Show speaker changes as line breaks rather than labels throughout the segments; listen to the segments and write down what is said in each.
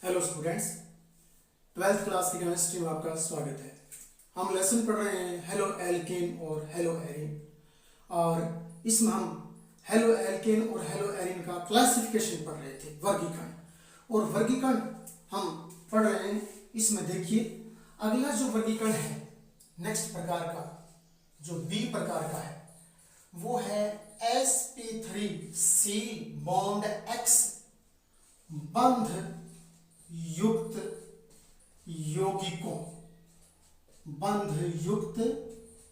Hello students, 12th class की chemistry में आपका स्वागत है। हम लेसन पढ़ रहे हैं हेलो एल्केन और हेलो एरिन, और इसमें हम हेलो एल्केन और हेलो एरिन का क्लासिफिकेशन पढ़ रहे थे, वर्गीकरण। और वर्गीकरण हम पढ़ रहे हैं। इसमें देखिए, अगला जो वर्गीकरण है नेक्स्ट प्रकार का, जो बी प्रकार का है, वो है sp3c बॉन्ड x बंध युक्त यौगिकों, बंध युक्त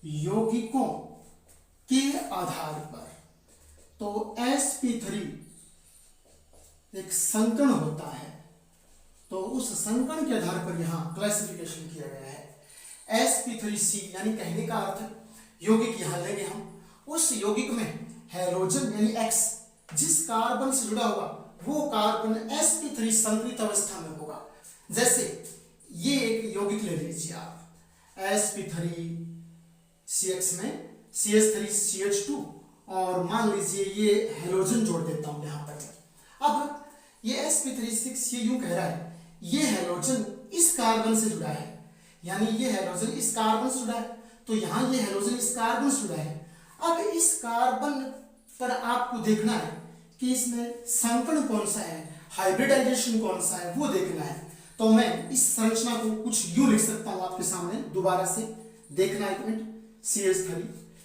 यौगिकों के आधार पर। तो sp3 एक संकर्ण होता है, तो उस संकर्ण के आधार पर यहां क्लासिफिकेशन किया गया है। sp3c यानी कहने का अर्थ यौगिक यहां लेंगे हम, उस यौगिक में हैलोजन यानी x जिस कार्बन से जुड़ा हुआ वो कार्बन sp3 संकरित अवस्था में होगा। जैसे ये एक यौगिक ले लीजिए आप, sp3CX में CH3CH2, और मान लीजिए ये हैलोजन जोड़ देता हूं यहां पर। अब ये sp3 ये यूं कह रहा है ये हैलोजन इस कार्बन से जुड़ा है, यानी ये हैलोजन इस कार्बन से जुड़ा है, तो यहां ये हैलोजन इस कार्बन से जुड़ा है। अब इस कार्बन पर आपको देखना है कि इसमें संकर्ण कौन सा है, हाइब्रिडाइजेशन कौन सा है, वो देखना है। तो मैं इस संरचना को कुछ यूं लिख सकता हूं आपके सामने, दोबारा से देखना एक मिनट। CH3,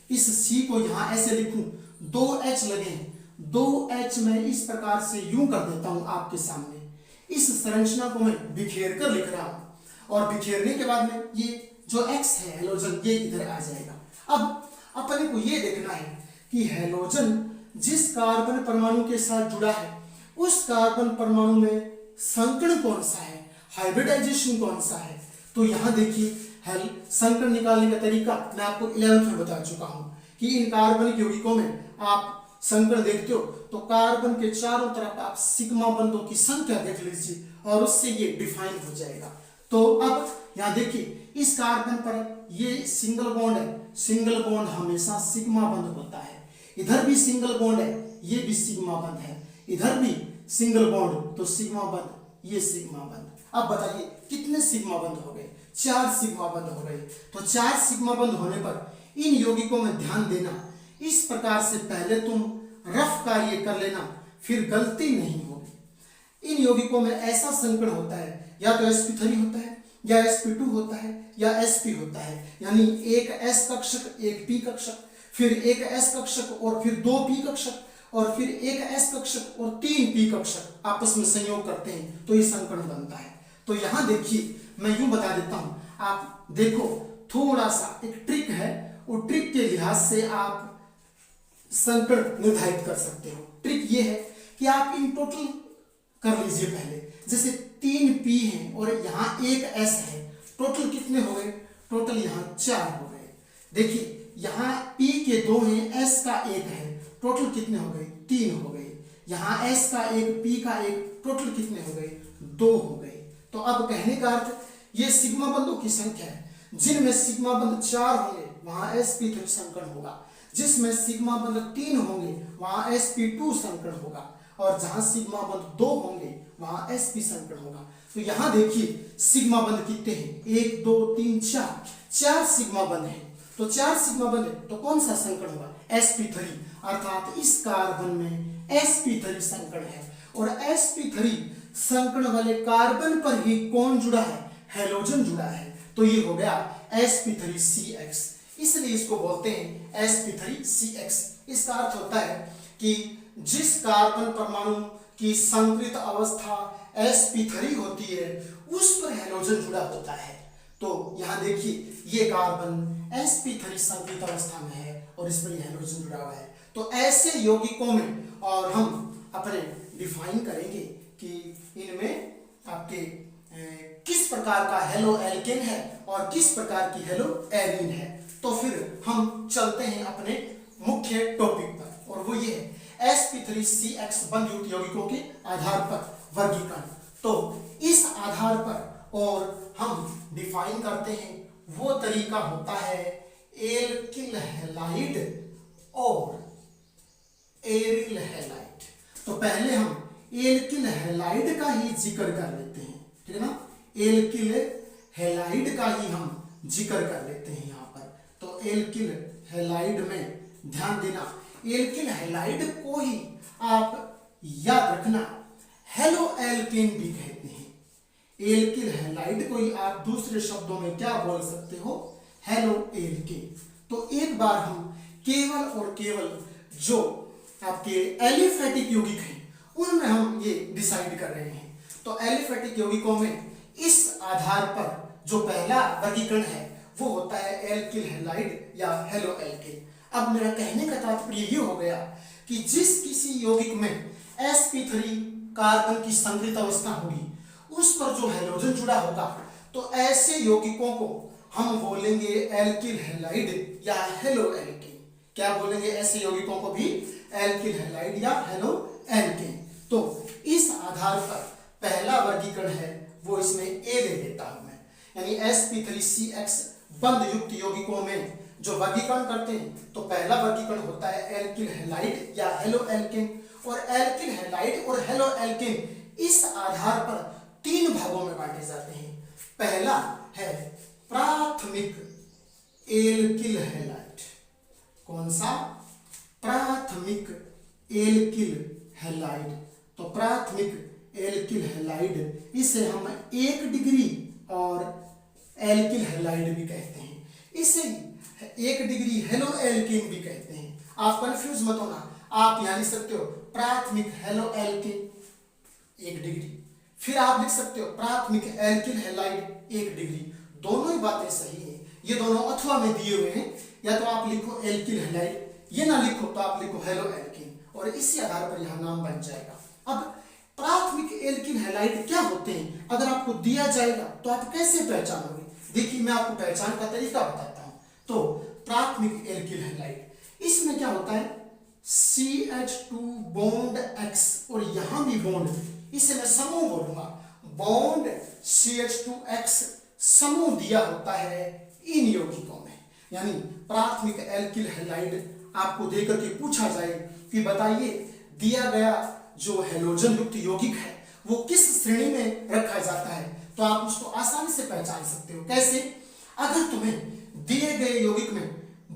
इस C को यहां ऐसे लिखूं, 2H लगे हैं, 2H में इस प्रकार से यूं कर देता हूं आपके सामने। इस संरचना को मैं बिखेर कर लिख रहा हूं, और बिखेरने के बाद में ये जो X है हैलोजन, ये इधर आ जाएगा। अब अपने को ये देखना है कि हैलोजन जिस कार्बन परमाणु के साथ जुड़ा है उस कार्बन परमाणु में संकर्ण कौन सा है, हाइब्रिडाइजेशन कौन सा है। तो यहां देखिए संकर्ण निकालने का तरीका मैं आपको 11th में बता चुका हूं कि इन कार्बन के यौगिकों में आप संकर्ण देखते हो तो कार्बन के चारों तरफ आप सिग्मा बंधों की संख्या देख लीजिए और उससे ये डिफाइन हो जाएगा। तो अब यहां देखिए, इस कार्बन पर ये सिंगल बॉन्ड है, सिंगल बॉन्ड हमेशा सिग्मा बंध होता है। इधर भी सिंगल बॉन्ड है, ये भी सिग्मा बंध है, इधर भी सिंगल बॉन्ड तो सिग्मा बंध, ये सिग्मा बंध। अब बताइए कितने सिग्मा बंध हो गए? 4 सिग्मा बंध हो गए। तो 4 सिग्मा बंध होने पर इन यौगिकों में ध्यान देना, इस प्रकार से पहले तुम रफ कार्य कर लेना, फिर गलती नहीं होगी। इन यौगिकों में ऐसा संकर्ण होता है, या तो sp3 होता है, या sp2 होता है, या sp होता है, यानी एक s कक्षक एक p कक्षक, फिर एक s कक्षक और फिर 2 p कक्षक, और फिर एक s कक्षक और 3 p कक्षक आपस में संयोग करते हैं तो ये संकर्ण बनता है। तो यहां देखिए, मैं यूं बता देता हूं, आप देखो थोड़ा सा एक ट्रिक है, वो ट्रिक के लिहाज से आप संकर्ण निर्धारित कर सकते हो। ट्रिक ये है कि आप इन टोटल कर लीजिए पहले, जैसे 3 p है और यहां एक s है, टोटल कितने हो गए? टोटल यहां 4 हो गए। देखिए यहां p के 2 हैं, s का 1 है, टोटल कितने हो गए? 3 हो गए। यहां s का 1, p का 1, टोटल कितने हो गए? 2 हो गए। तो अब कहने का अर्थ ये सिग्मा बंधों की संख्या है, जिनमें सिग्मा बंध 4 होंगे वहां sp3 संकर्ण होगा, जिसमें सिग्मा बंध 3 होंगे वहां sp2 संकर्ण होगा, और जहां सिग्मा बंध 2 होंगे वहां sp संकर्ण होगा। तो यहां देखिए सिग्मा बंध कितने हैं? 1 2 3 4 सिग्मा बंध हैं। तो 4 सिग्मा बंध है तो कौन सा संकर्ण होगा? sp3, अर्थात इस कार्बन में sp3 संकर्ण है। और sp3 संकर्ण वाले कार्बन पर ही कौन जुड़ा है? हैलोजन जुड़ा है। तो ये हो गया sp3CX, इसलिए इसको बोलते हैं sp3CX। इसका अर्थ होता है कि जिस कार्बन परमाणु की संकरित अवस्था sp3 होती है उस पर हैलोजन जुड़ा होता है। तो यहां देखिए ये कार्बन sp3 संकरित अवस्था में है और इस पर हैलोजन जुड़ा हुआ है। तो ऐसे यौगिकों में और हम अपने डिफाइन करेंगे कि इनमें आपके किस प्रकार का हेलो एल्केन है और किस प्रकार की हेलो एरिन है। तो फिर हम चलते हैं अपने मुख्य टॉपिक पर, और वो ये है sp3CX बंध युक्त यौगिकों के आधार पर वर्गीकरण। तो इस आधार पर और हम डिफाइन करते हैं, वो तरीका होता है एल्किल हैलाइड और एरिल हैलाइड। तो पहले हम एल्किल हैलाइड का ही जिक्र कर लेते हैं, ठीक है ना, एल्किल हैलाइड का ही हम जिक्र कर लेते हैं यहाँ पर। तो एल्किल हैलाइड में ध्यान देना, एल्किल हैलाइड को ही आप याद रखना हेलो एल्केन भी कहते हैं। एल्किल हैलाइड को ही आप दूसरे शब्दों में क्या बोल सकते हो, हेलो एल्केन। तो एक बार हम केवल और केवल जो आपके एलिफेटिक यौगिक हैं उनमें हम ये डिसाइड कर रहे हैं। तो एलिफेटिक यौगिकों में इस आधार पर जो पहला वर्गीकरण है वो होता है एल्किल हैलाइड या हेलो एल्केन। अब मेरा कहने का तात्पर्य ये हो गया कि जिस किसी यौगिक में sp3 कार्बन की संकरित अवस्था होगी उस पर जो हैलोजन जुड़ा होगा तो ऐसे यौगिकों को हम बोलेंगे एल्किल हैलाइड या हेलो एल्केन। क्या बोलेंगे, ऐसे यौगिकों को भी एल्किल हैलाइड या हेलो एल्केन। तो इस आधार पर पहला वर्गीकरण है वो इसमें ए ले लेता हूं मैं, यानी sp3CX बंध युक्त यौगिकों में जो वर्गीकरण करते हैं तो पहला वर्गीकरण होता है एल्किल हैलाइड या हेलो एल्केन। और एल्किल हैलाइड और हेलो एल्केन इस आधार पर तीन भागों में बांटे जाते हैं। पहला है प्राथमिक एल्किल हैलाइड। कौन सा, प्राथमिक एल्किल हैलाइड। तो प्राथमिक एल्किल हैलाइड इसे हम 1 डिग्री और एल्किल हैलाइड भी कहते हैं, इसे 1 डिग्री हेलो एल्केन भी कहते हैं। आप कंफ्यूज मत होना, आप यहां लिख सकते हो प्राथमिक हेलो एल्केन 1 डिग्री, फिर आप लिख सकते हो प्राथमिक एल्किल हैलाइड 1 डिग्री। दोनों ही बातें सही हैं, ये दोनों अथवा में दिए हुए हैं। या तो आप लिखो एल्किल हैलाइड, ये ना लिखो तो आप लिखो हेलो एल्केन, और इसी आधार पर यहां नाम बन जाएगा। अब प्राथमिक एल्किल हैलाइड क्या होते हैं अगर आपको दिया जाएगा तो आप कैसे पहचानोगे? देखिए मैं आपको पहचान का तरीका बताता हूं। तो प्राथमिक एल्किल हैलाइड इसमें क्या होता है, CH2 बॉन्ड X और यहां भी बॉन्ड, इसे मैं समूह बोलूंगा, बॉन्ड CH2X समूह दिया होता है इन यौगिकों में। यानी प्राथमिक एल्किल हैलाइड आपको देकर के पूछा जाए कि बताइए दिया गया जो हैलोजन युक्त यौगिक है वो किस श्रेणी में रखा जाता है, तो आप उसको आसानी से पहचान सकते हो। कैसे, अगर तुम्हें दिए गए यौगिक में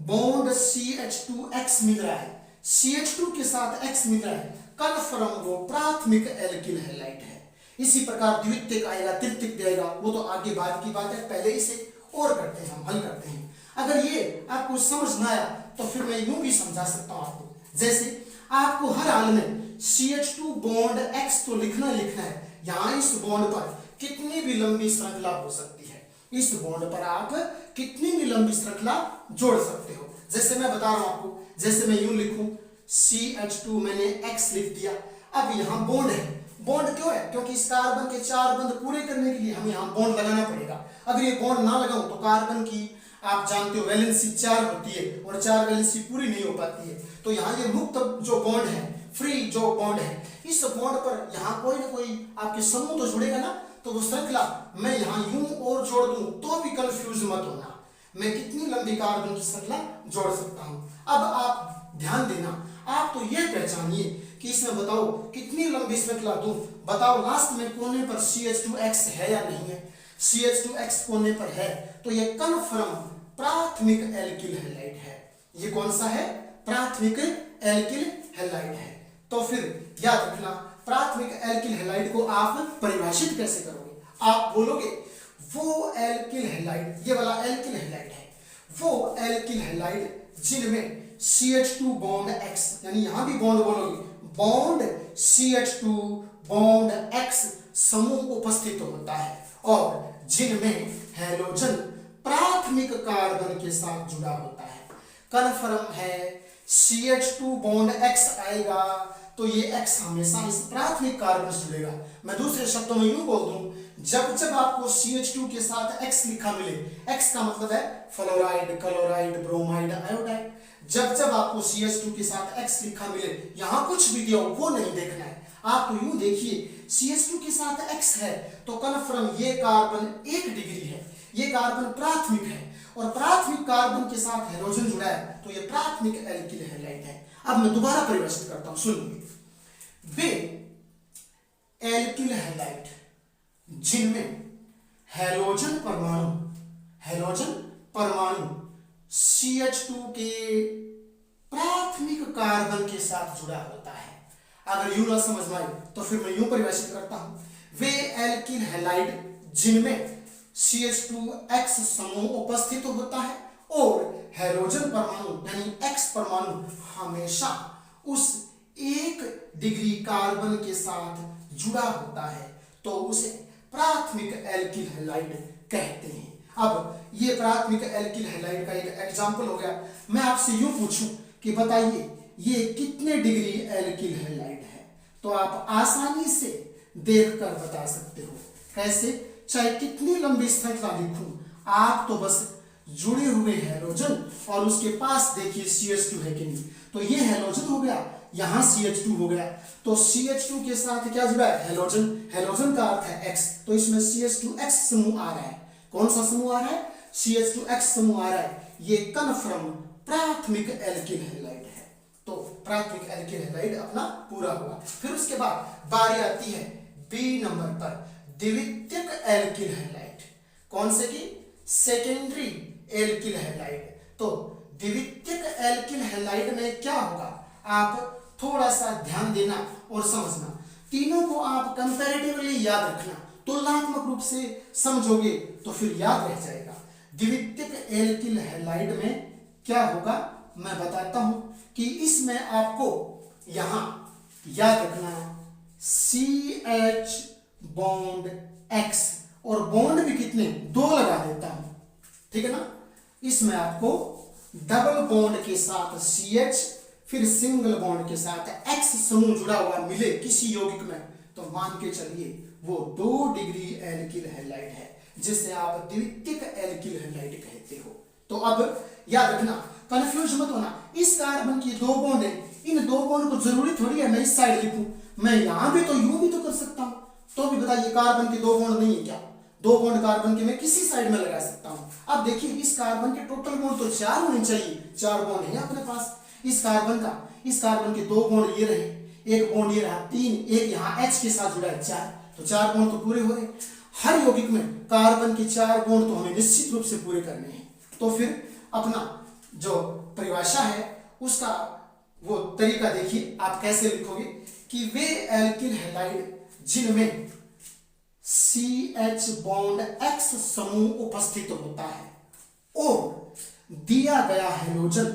बॉन्ड CH2X मिल रहा है, CH2 के साथ X मिल रहा है, कन्फर्म वो प्राथमिक एल्किल हैलाइड है। इसी प्रकार द्वितीयक आएगा, तृतीयक आएगा, वो तो आगे बाद की बात है, पहले इसे और करते हैं, हम हल करते हैं। अगर ये आपको समझ ना आया तो फिर मैं यूं भी समझा सकता हूं आपको, जैसे आपको हर हाल में CH2 बॉन्ड X तो लिखना है, यहां इस बॉन्ड पर कितनी भी लंबी श्रृंखला हो सकती है, इस बॉन्ड पर आप कितनी भी लंबी श्रृंखला जोड़ सकते हो। जैसे मैं बता रहा हूं आपको, जैसे मैं यूं लिखूं CH2 मैंने X लिख दिया, अब यहां बॉन्ड है, बॉन्ड क्यों है, क्योंकि इस कार्बन के 4 बंध पूरे करने के लिए हमें यहां बॉन्ड लगाना पड़ेगा। अगर ये बॉन्ड ना लगाऊं तो कार्बन की आप जानते हो वैलेंसी 4 होती है और 4 वैलेंसी पूरी नहीं हो पाती है। तो यहाँ ये मुक्त जो बॉन्ड है, फ्री जो बॉन्ड है, इस बॉन्ड पर यहाँ कोई ना कोई आपके समूह तो जुड़ेगा ना, तो वो श्रृंखला मैं यहाँ यूं और जोड़ दूं तो भी कंफ्यूज मत होना, मैं कितनी लंबी कार्बन की श्रृंखला जोड़ सकता हूं। अब आप ध्यान देना, आप तो ये पहचानिए कि इसमें बताओ कितनी लंबी श्रृंखला दूं, बताओ लास्ट में कोने पर CH2X है या नहीं है। CH2X कोने पर है तो ये कन्फर्म प्राथमिक एल्किल हैलाइड है। ये कौन सा है, प्राथमिक एल्किल हैलाइड है। तो फिर याद रखना प्राथमिक एल्किल हैलाइड को आप परिभाषित कैसे करोगे, आप बोलोगे वो एल्किल हैलाइड, ये वाला एल्किल हैलाइड है, वो एल्किल हैलाइड जिनमें CH2 बॉन्ड X, यानी यहां भी बॉन्ड बोलोगे, बॉन्ड CH2 बॉन्ड X समूह उपस्थित होता है और जिनमें हैलोजन प्राथमिक कार्बन के साथ जुड़ा होता है। कन्फर्म है CH2 बॉन्ड X आएगा तो ये X हमेशा इस प्राथमिक कार्बन से जुड़ेगा। मैं दूसरे शब्दों में यूं बोल दूं, जब जब आपको CH2 के साथ X लिखा मिले, X का मतलब है फ्लोराइड, क्लोराइड, ब्रोमाइड, आयोडाइड, जब जब आपको CH2 के साथ X लिखा मिले, यहां कुछ भी दिया हो वो नहीं देखना है, आप तो यूं देखिए CH2 के साथ X है तो कन्फर्म ये कार्बन 1 डिग्री है, ये कार्बन प्राथमिक है और प्राथमिक कार्बन के साथ हैलोजन जुड़ा है तो ये प्राथमिक एल्किल हैलाइड है। अब मैं दोबारा परिभाषित करता हूं, सुनिए, वे एल्किल हैलाइड जिनमें हैलोजन परमाणु CH2 के प्राथमिक कार्बन के साथ जुड़ा होता है। अगर यूं ना समझ में आए तो फिर मैं यूं परिभाषित करता हूं, वे एल्किल हैलाइड जिनमें CH2X समूह उपस्थित होता है और हैलोजन परमाणु यानी X परमाणु हमेशा उस 1 डिग्री कार्बन के साथ जुड़ा होता है, तो उसे प्राथमिक एल्किल हैलाइड कहते हैं। अब ये प्राथमिक एल्किल हैलाइड का एक एग्जांपल हो गया। मैं आपसे यूं पूछूं कि बताइए ये कितने डिग्री एल्किल हैलाइड है, तो आप आसानी से देखकर बता सकते हो। कैसे? चाहे कितनी लंबी श्रृंखला लिखूं, आप तो बस जुड़े हुए हैलोजन और उसके पास देखिए CH2 है कि नहीं, तो ये हैलोजन हो गया, यहां CH2 हो गया, तो CH2 के साथ क्या जुड़ा है? हैलोजन। हैलोजन का अर्थ है X, तो इसमें CH2X समूह आ रहा है। कौन सा समूह आ रहा है? CH2X समूह आ रहा है। ये कन्फर्म प्राथमिक एल्किल हैलाइड है। तो प्राथमिक एल्किल हैलाइड अपना पूरा हुआ। फिर उसके बाद बारी आती है B नंबर पर, द्वितीयक एल्किल हैलाइड। कौन से की? Secondary alkyl halide. तो द्वितीयक एल्किल हैलाइड में क्या होगा, आप थोड़ा सा ध्यान देना और समझना। तीनों को आप कंपैरेटिवली याद रखना, तुलनात्मक रूप से समझोगे तो फिर याद रह जाएगा। द्वितीयक एल्किल हैलाइड में क्या होगा मैं बताता हूं कि इसमें आपको यहां याद रखना CH बॉन्ड X, और बॉन्ड भी कितने? 2 लगा देता हूं, ठीक है ना। इसमें आपको डबल बॉन्ड के साथ CH फिर सिंगल बॉन्ड के साथ X समूह जुड़ा हुआ मिले किसी यौगिक में, तो मान के चलिए वो 2 डिग्री एल्किल हैलाइड है, जिसे आप द्वितीयक एल्किल हैलाइड कहते हो। तो अब याद रखना, कंफ्यूज मत होना। इस कार्बन की 2 बॉन्ड है, इन 2 बॉन्ड को जरूरी थोड़ी है मैं इस साइड लिखूं, मैं यहां भी तो यूं भी तो कर सकता हूं। तो भी बताइए कार्बन के 2 बॉन्ड नहीं है क्या? 2 बॉन्ड कार्बन के मैं किसी साइड में लगा सकता हूं। अब देखिए इस कार्बन के टोटल बॉन्ड तो 4 होने चाहिए, 4 बॉन्ड है अपने पास। इस कार्बन के 2 बॉन्ड ये रहे, एक बॉन्ड ये रहा 3, एक यहाँ H के साथ जुड़ा है 4, तो 4 बॉन्ड तो पूरे हो रहे। हर यौगिक में कार्बन के 4 बॉन्ड तो हमें निश्चित रूप से पूरे करने हैं। तो फिर अपना जो परिभाषा है उसका वो तरीका देखिए आप कैसे लिखोगे कि वे एल्किल हैलाइड जिनमें CH बॉन्ड X समूह उपस्थित होता है और दिया गया हैलोजन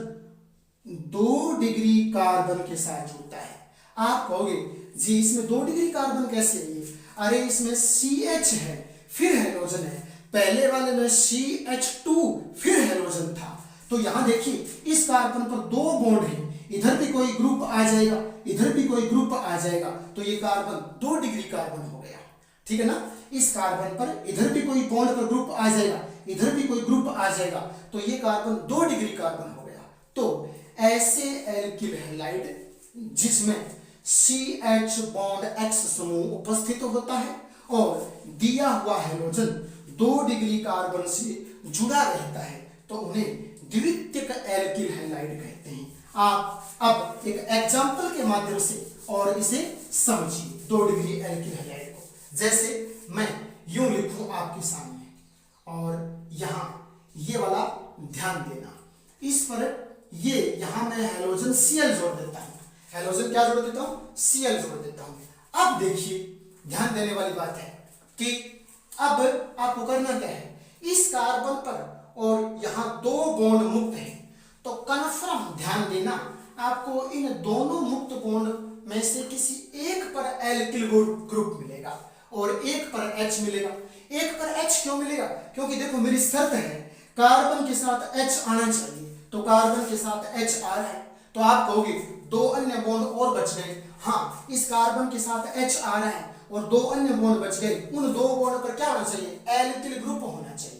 2 डिग्री कार्बन के साथ जुड़ता है। आप कहोगे जी इसमें 2 डिग्री कार्बन कैसे है? अरे इसमें CH है फिर हैलोजन है, पहले वाले में CH2 फिर हैलोजन था। तो यहां देखिए इस कार्बन पर 2 बॉन्ड है, इधर भी कोई ग्रुप आ जाएगा, इधर भी कोई ग्रुप आ जाएगा, तो ये कार्बन 2 डिग्री कार्बन हो गया, ठीक है ना। इस कार्बन पर इधर भी कोई बॉन्ड पर ग्रुप आ जाएगा, इधर भी कोई ग्रुप आ जाएगा, तो ये कार्बन 2 डिग्री कार्बन हो गया। तो ऐसे एल्किल हैलाइड जिसमें CH बॉन्ड X समूह उपस्थित होता है और दिया हुआ हैलोजन 2 डिग्री कार्बन से जुड़ा रहता है, तो उन्हें द्वितीयक एल्किल हैलाइड कहते हैं। आप अब एक एग्जांपल के माध्यम से और इसे समझिए 2 डिग्री एल्किल हैलाइड को। जैसे मैं यूं लिखूं आपके सामने और यहां ये वाला ध्यान देना, इस पर ये यहां मैं हैलोजन Cl जोड़ देता हूं। हैलोजन क्या जोड़ देता हूं? Cl जोड़ देता हूं। अब देखिए ध्यान देने वाली बात है कि अब आपको करना क्या है, इस कार्बन पर और यहां 2 बॉन्ड मुक्त हैं, तो कन्फर्म ध्यान देना आपको इन दोनों मुक्त बॉन्ड में से किसी एक पर एल्किल ग्रुप मिलेगा और एक पर H मिलेगा। एक पर H क्यों मिलेगा? क्योंकि देखो मेरी शर्त है कार्बन के साथ H आना चाहिए, तो कार्बन के साथ H आ रहा है, तो आप कहोगे 2 अन्य बॉन्ड और बच गए। हाँ, इस कार्बन के साथ H आ रहा है और 2 अन्य बॉन्ड बच गए, उन 2 बॉन्ड पर क्या होना चाहिए? एल्किल ग्रुप होना चाहिए।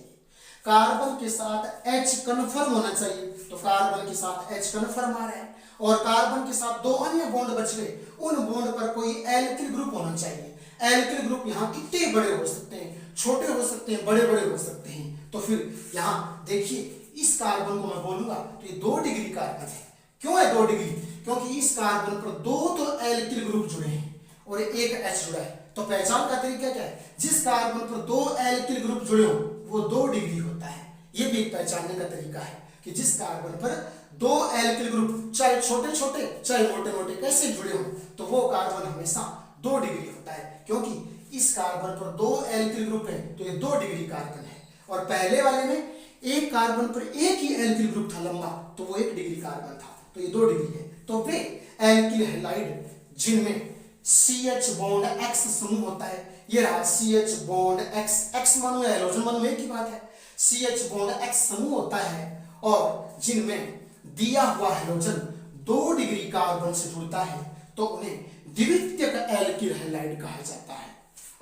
कार्बन के साथ H कन्फर्म होना चाहिए, तो कार्बन के साथ H कन्फर्म आ रहा है, और कार्बन के साथ 2 अन्य बॉन्ड बच गए, उन बॉन्ड पर कोई एल्किल ग्रुप होना चाहिए। एल्किल ग्रुप यहाँ कितने बड़े हो सकते हैं, छोटे हो सकते हैं, बड़े बड़े हो सकते हैं। तो फिर यहाँ देखिए इस कार्बन को मैं बोलूंगा तो ये 2 डिग्री कार्बन है। क्यों है 2 डिग्री? क्योंकि इस कार्बन पर 2 तो एल्किल ग्रुप जुड़े हैं और एक H जुड़ा है, तो पहचान का तरीका क्या है, जिस कार्बन पर दो एल्किल ग्रुप जुड़े हो वो 2 डिग्री होता है। ये भी एक पहचानने का तरीका है कि जिस कार्बन पर दो एल्किल ग्रुप चाहे छोटे छोटे चाहे मोटे मोटे कैसे जुड़े हो तो वो कार्बन हमेशा 2 डिग्री होता है, क्योंकि इस कार्बन पर दो एल्किल ग्रुप है तो ये 2 डिग्री कार्बन है। और पहले वाले में एक कार्बन पर एक ही एल्किल ग्रुप था लंबा तो वो 1 डिग्री कार्बन था, तो ये 2 डिग्री है। तो वे एल्किल हैलाइड जिनमें CH बॉन्ड X समूह होता है, ये रहा CH बॉन्ड X, X मानो या हैलोजन मानो एक ही बात है, CH बॉन्ड X समूह होता है और जिनमें दिया हुआ हैलोजन 2 डिग्री कार्बन से जुड़ता है तो उन्हें द्वितीयक एल्किल हैलाइड कहा जाता है।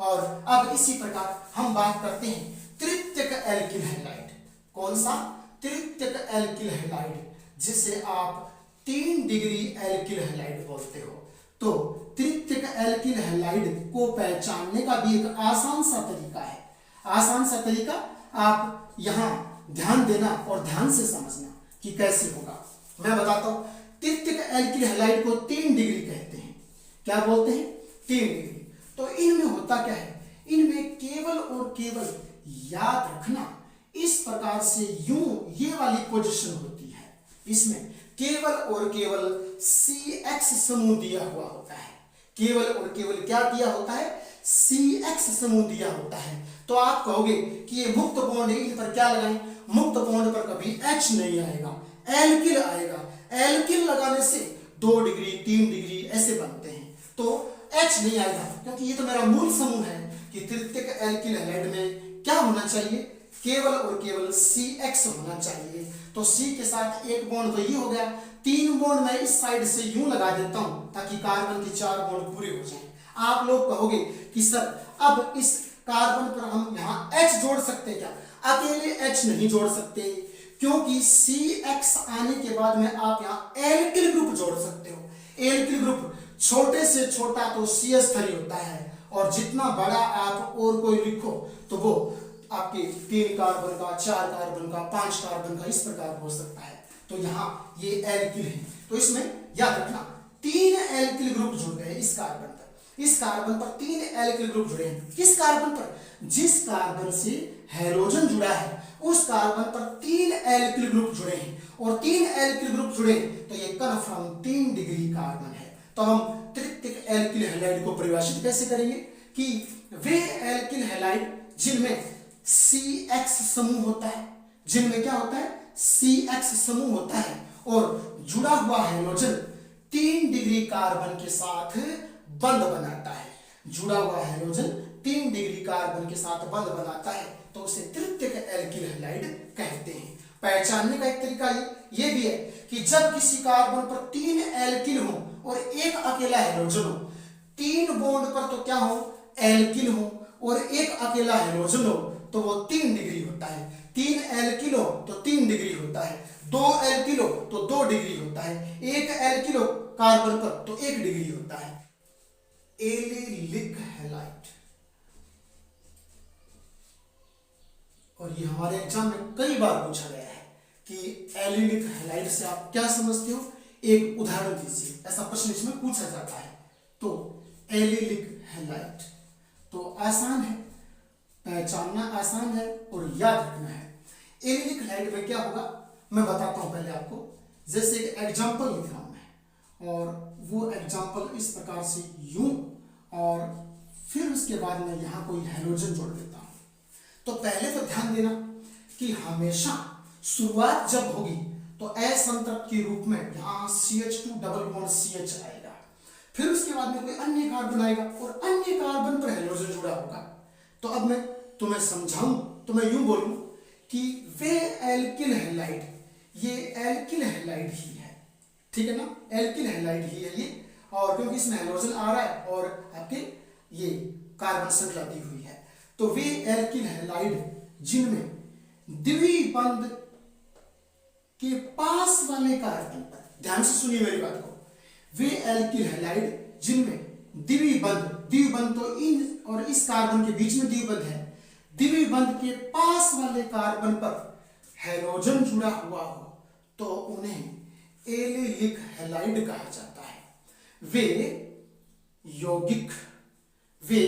और अब इसी प्रकार हम बात करते हैं तृतीयक एल्किल हैलाइड। कौन सा? तृतीयक एल्किल हैलाइड, जिसे आप 3 डिग्री एल्किल हैलाइड बोलते हो। तो तृतीयक एल्किल हैलाइड को पहचानने का भी एक आसान सा तरीका है। आसान सा तरीका आप यहां ध्यान देना और ध्यान से समझना कि कैसे होगा। मैं बताता हूं, तृतीयक एल्किल हैलाइड को 3 डिग्री कहते हैं। क्या बोलते हैं? 3 डिग्री। तो इनमें होता क्या है, इनमें केवल और केवल याद रखना इस प्रकार से यूं ये वाली पोजीशन होती है, इसमें केवल और केवल CX समूह दिया हुआ होता है। केवल और केवल क्या दिया होता है? CX समूह दिया होता है। तो आप कहोगे कि ये मुक्त बॉन्ड है, इन पर क्या लगाएं? मुक्त बॉन्ड पर कभी H नहीं आएगा, एल्किल आएगा। एल्किल लगाने से 2 डिग्री 3 डिग्री ऐसे बनते हैं, तो H नहीं आएगा, क्योंकि ये तो मेरा मूल समूह है कि तृतीयक एल्किल हैलाइड में क्या होना चाहिए? केवल और केवल CX होना चाहिए। तो C के साथ एक बॉन्ड तो ये हो गया, 3 बॉन्ड मैं इस साइड से यूं लगा देता हूं ताकि कार्बन के 4 बॉन्ड पूरे हो जाएं। आप लोग कहोगे कि सर अब इस कार्बन पर हम यहां H जोड़ सकते हैं क्या? अकेले H नहीं जोड़ सकते, क्योंकि CX आने के बाद में आप यहां एल्किल ग्रुप जोड़ सकते हो। एल्किल ग्रुप छोटे से छोटा तो CH3 होता है और जितना बड़ा आप और कोई लिखो तो वो आपके 3 कार्बन का, 4 कार्बन का, 5 कार्बन का इस प्रकार हो सकता है। तो यहाँ ये एल्किल है, तो इसमें याद रखना 3 एल्किल ग्रुप जुड़ गए इस कार्बन पर। इस कार्बन पर 3 एल्किल ग्रुप जुड़े हैं। किस कार्बन पर? जिस कार्बन से हैलोजन जुड़ा है उस कार्बन पर 3 एल्किल ग्रुप जुड़े हैं, और 3 एल्किल ग्रुप जुड़े तो ये कन्फर्म 3 डिग्री कार्बन है। तो हम तृतीयक एल्किल हैलाइड को परिभाषित कैसे करेंगे कि वे एल्किल हैलाइड जिनमें CX समूह होता है, जिनमें क्या होता है? CX समूह होता है और जुड़ा हुआ हैलोजन 3 डिग्री कार्बन के साथ बंध बनाता है। जुड़ा हुआ हैलोजन 3 डिग्री कार्बन के साथ बंध बनाता है तो उसे तृतीयक एल्किल हैलाइड कहते हैं। पहचानने का एक तरीका ये भी है कि जब किसी कार्बन पर 3 एल्किल हो और एक अकेला हैलोजन हो, 3 बॉन्ड पर तो क्या हो? एल्किल हो, और एक अकेला हैलोजन हो तो वो 3 डिग्री होता है। 3 एल्किल हो तो 3 डिग्री होता है, 2 एल्किल हो तो 2 डिग्री होता है, 1 एल्किल हो कार्बन पर तो 1 डिग्री होता है। एलिलिक हैलाइड, और ये हमारे एग्जाम में कई बार पूछा गया है कि एलिलिक हैलाइड से आप क्या समझते हो? एक उदाहरण दीजिए, ऐसा प्रश्न इसमें पूछा जाता है। तो एलिलिक हैलाइड तो आसान है, पहचानना आसान है और याद रखना है। एलिलिक हैलाइड में क्या होगा मैं बताता हूं पहले आपको। जैसे एक एग्जांपल लिख रहा हूं मैं, और वो एग्जांपल इस प्रकार से यूं, और फिर उसके बाद मैं यहां कोई हैलोजन जोड़ देता हूं। तो पहले तो ध्यान देना कि हमेशा शुरुआत जब होगी तो असंतृप्त के रूप में यहां CH2 डबल बॉन्ड CH आएगा, फिर उसके बाद में कोई अन्य कार्बन आएगा और अन्य कार्बन पर हैलोजन जुड़ा होगा। तो अब मैं तुम्हें समझाऊं तो मैं यूं बोलूं कि वे एल्किल हैलाइड, ये एल्किल हैलाइड ही है, ठीक है ना? एल्किल हैलाइड ही है ये, और क्योंकि इसमें हैलोजन आ रहा है और आपके ये कार्बन श्रृंखला दी हुई है, तो वे एल्किल हैलाइड जिनमें द्विबंध के पास वाले कार्बन पर, ध्यान से सुनिए मेरी बात को, वे एल्किल हैलाइड जिनमें द्विबंध, द्विबंध तो इन और इस कार्बन के बीच में द्विबंध है, द्विबंध के पास वाले कार्बन पर हैलोजन जुड़ा हुआ हो तो उन्हें एलिलिक हैलाइड कहा जाता है। वे यौगिक वे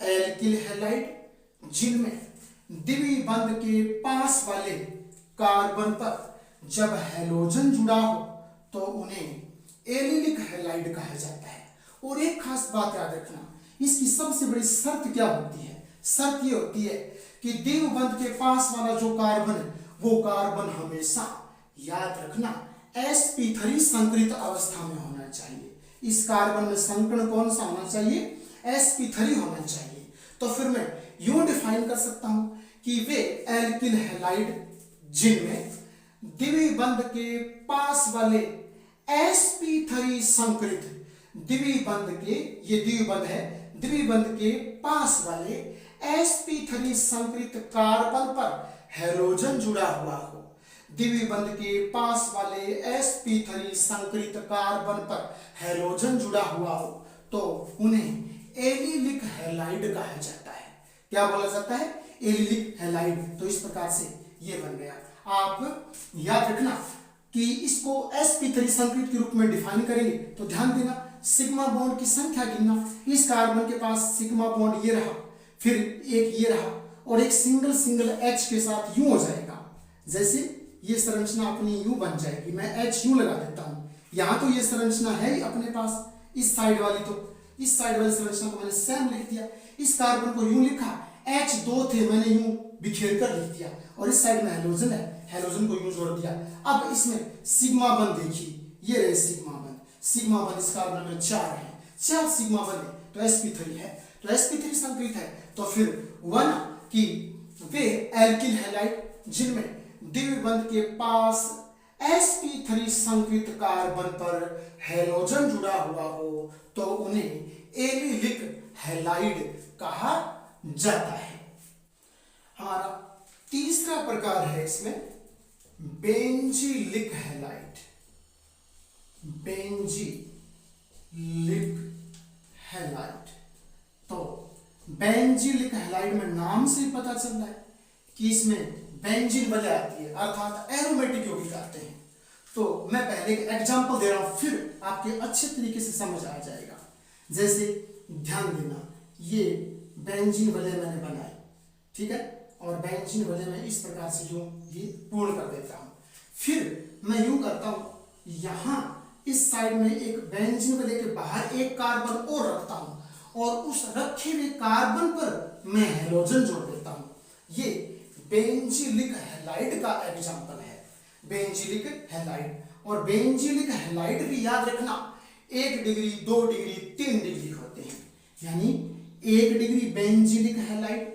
एल्किल हैलाइड जिनमें द्विबंध के पास वाले कार्बन पर जब हैलोजन जुड़ा हो तो उन्हें एलिलिक हैलाइड कहा जाता है। और एक खास बात याद रखना, इसकी सबसे बड़ी शर्त क्या होती है? शर्त ये होती है कि द्विबंध के पास वाला जो कार्बन है वो कार्बन हमेशा, याद रखना, sp3 संकरित अवस्था में होना चाहिए। इस कार्बन में संकरण कौन सा होना चाहिए? sp3 होना चाहिए। तो फिर मैं यूं डिफाइन कर सकता हूं कि वे एल्किल हैलाइड जिनमें द्विबंध के पास वाले sp3 संकरित द्विबंध के, ये द्विबंध है, द्विबंध के पास वाले sp3 संकरित कार्बन पर हैलोजन जुड़ा हुआ हो। द्विबंध के पास वाले sp3 संकरित कार्बन पर हैलोजन जुड़ा हुआ हो तो उन्हें एलिलिक हैलाइड कहा जाता है। क्या बोला जाता है? Allylic halide. तो इस प्रकार से ये बन गया। आप याद रखना कि इसको sp3 संकरित के रूप में डिफाइन करेंगे तो ध्यान देना, सिग्मा बॉन्ड की संख्या गिनना। इस कार्बन के पास सिग्मा बॉन्ड ये रहा, फिर एक ये रहा और एक सिंगल H के साथ यूं हो जाएगा। जैसे ये संरचना अपनी यूं बन जाएगी, मैं H यूं लगा देता हूं। यहां तो ये संरचना है ही अपने पास, इस साइड वाली, तो इस साइड वाली संरचना को मैंने सेम लिख दिया। इस कार्बन को यूं लिखा, H2 थे, मैंने यूं बिखेर कर लिख दिया और इस साइड में हैलोजन है, हैलोजन को यूं जोड़ दिया। अब इसमें सिग्मा बंध देखिए, ये रहे सिग्मा बंध। सिग्मा बंध इस कार्बन में 4 है, 4 सिग्मा बंध है तो sp3 है, तो sp3 संकरित है। तो फिर 1 कि वे एल्किल हैलाइड जिनमें द्विबंध के पास sp3 संकरित कार्बन पर हैलोजन जुड़ा हुआ हो तो उन्हें एलिलिक हैलाइड कहा जाता है। हमारा तीसरा प्रकार है इसमें बेंजीलिक हैलाइड। बेंजीलिक हैलाइड, तो बेंजीलिक हैलाइड में नाम से ही पता चल रहा है कि इसमें बेंजीन वजह आती है, अर्थात एरोमेटिक यौगिक आते हैं। तो मैं पहले एक एग्जांपल दे रहा हूं, फिर आपके अच्छे तरीके से समझ आ जाएगा। जैसे ध्यान देना, ये बेंजीन वजह मैंने बनाई, ठीक है, और बेंजीन वजह में इस प्रकार से यूं ये पूर्ण कर देता हूं। फिर मैं यूं करता हूं, यहां इस साइड में एक बेंजीन वजह के बाहर एक कार्बन और रखता हूं और उस रखे हुए कार्बन पर मैं हैलोजन जोड़ देता हूं। ये बेंजीलिक हैलाइड का एग्जांपल है, बेंजीलिक हैलाइड। और बेंजीलिक हैलाइड भी याद रखना 1 डिग्री, 2 डिग्री, 3 डिग्री होते हैं। यानी 1 degree benzylic halide,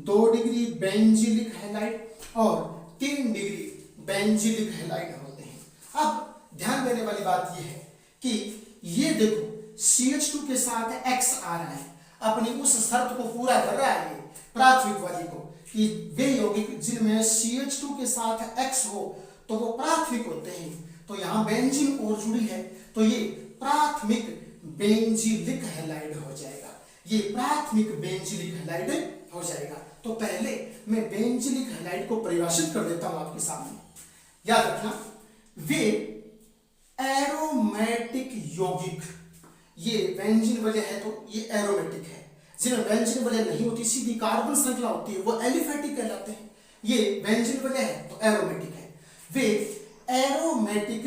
2 degree benzylic halide और 3 डिग्री बेंजीलिक हैलाइड होते हैं। अब ध्यान देने वाली बात यह है कि ये देखो CH2 के साथ X आ रहा है, अपनी उस शर्त को पूरा कर रहा है ये प्राथमिक वाली को कि वे यौगिक जिनमें CH2 के साथ X हो तो वो प्राथमिक होते हैं। तो यहां बेंजीन और जुड़ी है तो ये प्राथमिक बेंजीलिक हैलाइड हो जाएगा, ये प्राथमिक बेंजीलिक हैलाइड हो जाएगा। तो पहले मैं बेंजीलिक हैलाइड को परिभाषित कर देता हूं आपके सामने। याद रखना, वे एरोमेटिक यौगिक, ये बेंजीन वजह है तो ये एरोमेटिक है। जिनमें बेंजीन वजह नहीं होती, सीधी कार्बन श्रृंखला होती है, वो एलिफेटिक कहलाते हैं। ये बेंजीन वजह है तो एरोमेटिक है। वे एरोमेटिक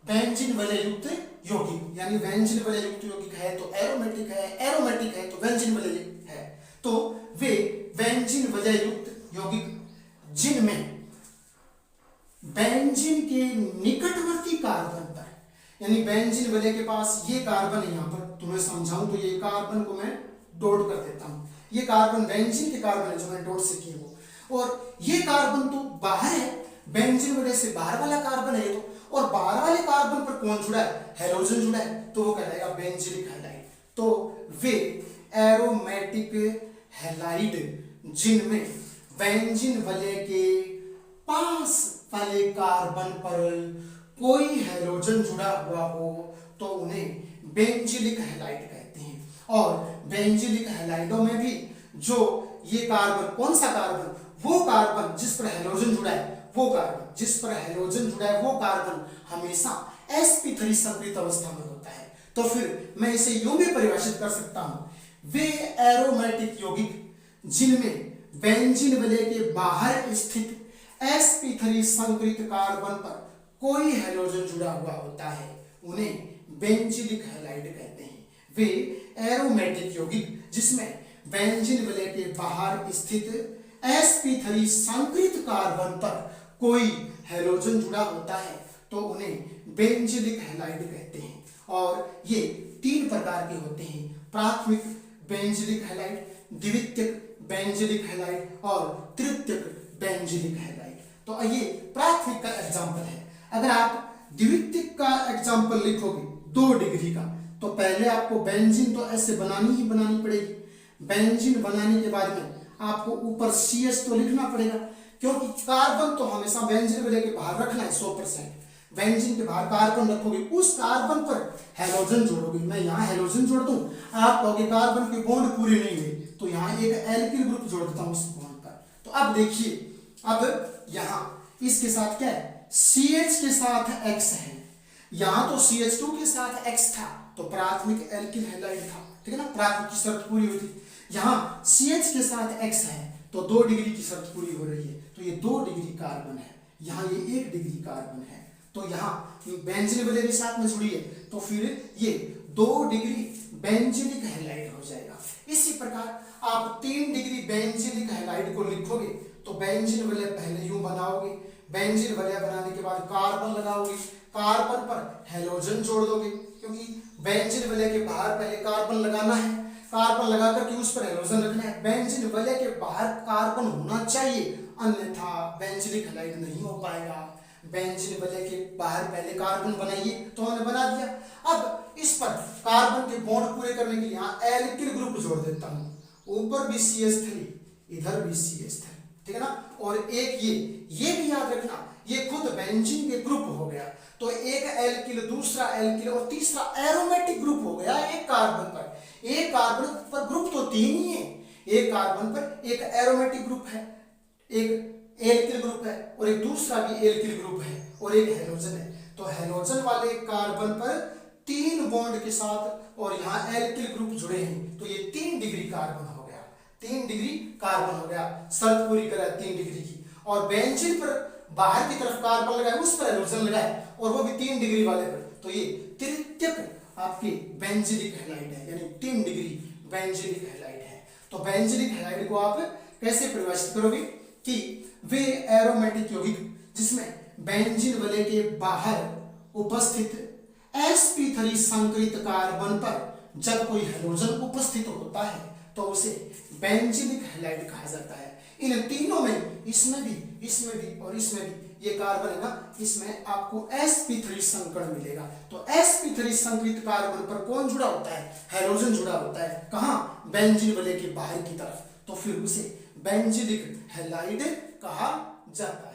बेंजीन वजह युक्त यौगिक, यानी बेंजीन वजह युक्त यौगिक है तो एरोमेटिक है, एरोमेटिक है तो बेंजीन वजह है। तो वे बेंजीन वजह युक्त यौगिक जिनमें बेंजीन के निकटवर्ती कार्बन पर, यानी बेंजीन वजह के पास ये कार्बन है, यहां पर तुम्हें समझाऊं तो ये कार्बन को मैं डॉट कर देता हूं। ये कार्बन बेंजीन के कार्बन है जो मैंने डॉट से किए वो, और ये कार्बन तो बाहर है, बेंजीन वजह से बाहर वाला कार्बन है तो, और बाहर वाले कार्बन पर कौन जुड़ा है? हैलोजन जुड़ा है, तो वो कहलाएगा बेंजीलिक हैलाइड। तो वे एरोमेटिक हैलाइड जिनमें बेंजीन वजह के पास वाले कार्बन पर कोई हैलोजन जुड़ा हुआ हो तो उन्हें बेंजीलिक हैलाइड कहते हैं। और बेंजीलिक हैलाइडों में भी जो ये कार्बन, कौन सा कार्बन? वो कार्बन जिस पर हैलोजन जुड़ा है, वो कार्बन जिस पर हैलोजन जुड़ा है वो कार्बन हमेशा sp3 संकरित अवस्था में होता है। तो फिर मैं इसे यूं भी परिभाषित कर सकता हूं, वे एरोमेटिक यौगिक जिनमें बेंजीन वलय के बाहर स्थित sp3 संकरित कार्बन पर कोई हैलोजन जुड़ा हुआ होता है उन्हें बेंजीलिक हैलाइड कहते हैं। वे एरोमेटिक यौगिक जिसमें बेंजीन वलय के बाहर स्थित sp3 संकरित कार्बन पर कोई हैलोजन जुड़ा होता है तो उन्हें बेंजीलिक हैलाइड कहते हैं। और ये तीन प्रकार के होते हैं, प्राथमिक बेंजीलिक हैलाइड, द्वितीयक बेंजीलिक हैलाइड और तृतीयक बेंजीलिक हैलाइड। तो ये प्राथमिक का एग्जांपल है। अगर आप द्वितीयक का एग्जांपल लिखोगे 2 डिग्री का, तो पहले आपको बेंजीन तो ऐसे बनानी ही बनानी पड़ेगी। बेंजीन बनाने के बाद में आपको ऊपर CH तो लिखना पड़ेगा, क्योंकि कार्बन तो हमेशा बेंजीन वलय के बाहर रखना है 100%। बेंजीन के बाहर कार्बन रखोगे, उस कार्बन पर हैलोजन जोड़ोगे। मैं यहाँ हैलोजन जोड़ दूं, आप कहोगे कार्बन के बॉन्ड पूरे नहीं हुए, तो यहाँ एक एल्किल ग्रुप जोड़ देता हूँ उस बॉन्ड पर। तो अब देखिए, अब यहाँ इसके साथ क्या है, CH के साथ X है, यहाँ तो CH2 के साथ X था, तो प्राथमिक एल्किल हैलाइड था, ठीक है ना, प्राथमिक की शर्त पूरी हुई थी। यहाँ CH के साथ X है, तो 2 डिग्री की शर्त पूरी हो रही है, तो ये 2 डिग्री कार्बन है, यहाँ ये 1 डिग्री कार्बन है, तो यहाँ बेंजीन वलय भी साथ में जुड़ी है, तो फिर ये 2 डिग्री बेंजीलिक हैलाइड हो जाएगा। इसी प्रकार आप 3 डिग्री बेंजीलिक हैलाइड को लिखोगे, तो बेंजीन वलय पहले यूं बनाओगे, बेंजीन वलय बनाने के बाद कार्बन लगाओगे, कार्बन पर हैलोजन जोड़ दोगे, क्योंकि बेंजीन वलय के बाहर पहले कार्बन लगाना है, कार्बन लगा करके उस पर हैलोजन रखना है। बेंजीन वलय के बाहर कार्बन होना चाहिए, अन्यथा बेंजीलिक हैलाइड नहीं हो पाएगा। बेंजीन वलय के बाहर पहले कार्बन बनाइए, तो हमने बना दिया। अब इस पर कार्बन के बॉन्ड पूरे करने के लिए यहाँ एल्किल ग्रुप जोड़ देता हूँ, ऊपर भी CH3, इधर भी CH3, ठीक है ना। और एक ये भी याद रखना, ये खुद बेंजीन के ग्रुप हो गया, तो एक एल्किल, दूसरा एल्किल और तीसरा एरोमेटिक ग्रुप हो गया एक कार्बन पर। एक कार्बन पर ग्रुप तो 3 ही है, एक कार्बन पर एक एरोमेटिक ग्रुप है, एक एल्किल ग्रुप है और एक दूसरा भी एल्किल ग्रुप है और एक हैलोजन है। तो हैलोजन वाले कार्बन पर 3 बॉन्ड के साथ और यहाँ एल्किल ग्रुप जुड़े हैं, तो ये 3 डिग्री कार्बन हो गया, 3 डिग्री कार्बन हो गया, शर्त पूरी करा 3 डिग्री की। और बेंजीन पर बाहर की तरफ कार्बन लगाए, उस पर हैलोजन लगाए और वो भी 3 डिग्री वाले पर, तो ये तृतीयक आपकी बेंजीलिक हैलाइड है, यानी 3 डिग्री बेंजीलिक हैलाइड है। तो बेंजीलिक हैलाइड को आप कैसे परिभाषित करोगे कि वे एरोमेटिक यौगिक जिसमें बेंजीन वलय के बाहर उपस्थित sp3 संकरित कार्बन पर जब कोई हैलोजन उपस्थित होता है तो उसे बेंजीलिक हैलाइड कहा जाता है। इन तीनों में, इसमें भी और इसमें भी ये कार्बन है ना, इसमें आपको sp3 संकरण मिलेगा। तो sp3 संकरित कार्बन पर कौन जुड़ा होता है, हैलोजन जुड़ा होता है, कहाँ, बेंजीन वलय के बाहर की तरफ, तो फिर उसे बेंजीलिक हैलाइड कहा जाता है।